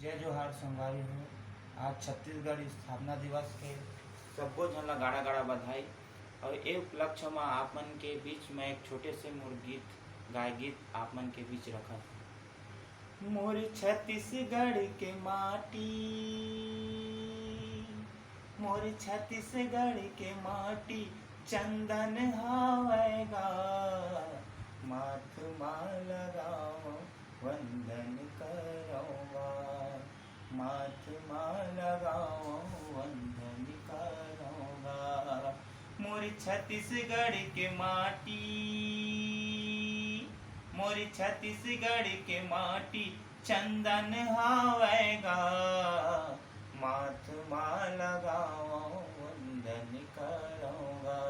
जय जोहार संगवारी हो। आज छत्तीसगढ़ स्थापना दिवस के सब्बो झन ला गाड़ा गाड़ा बधाई। और ए उपलक्ष्य में आप मन के बीच में एक छोटे से मोर गीत गाय गीत आप मन के बीच रखत। मोर छत्तीसगढ़ के माटी, मोर छत्तीसगढ़ के माटी चंदन हावेगा, माथ माँ लगाओ वंदन करोगा, माथ माँ लगाओ वंदन करोगा। मोर छत्तीसगढ़ के माटी, मोर छत्तीसगढ़ के माटी चंदन हावेगा, माथ माँ लगाओ वंदन करोगा।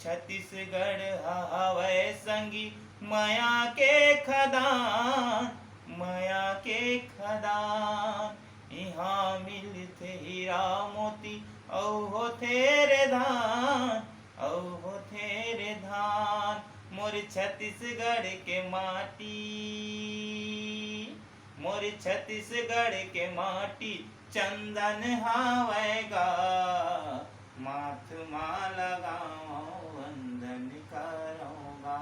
छत्तीसगढ़ हवै संगी माया के खदान, माया के खदान। यहाँ मिलथे हीरा मोती औ होथे रे धान, औ होथे रे धान। मोर छत्तीसगढ़ के माटी, मोर छत्तीसगढ़ के माटी चंदन हावेगा, माथ माँ लगाओ वंदन करोगा,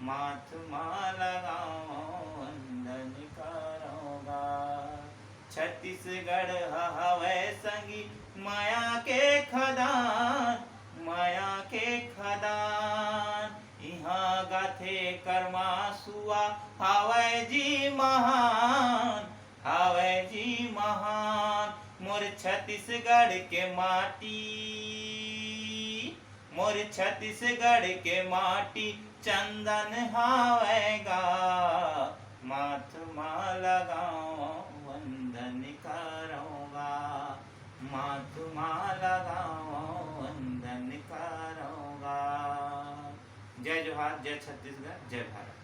माथ माँ लगाओ वंदन करोगा। छत्तीसगढ़ हवै संगी माया के खदान, माया के खदान। इहाँ गाथे कर्मा सुआ हावै जी महान, हावै जी महान। मोर छत्तीसगढ़ के माटी, मोर छत्तीसगढ़ के माटी चंदन हावेगा, माथ माँ लगाओ वंदन करोगा, माथ माँ लगाओ वंदन करोगा। जय जोहार, जय छत्तीसगढ़, जय भारत।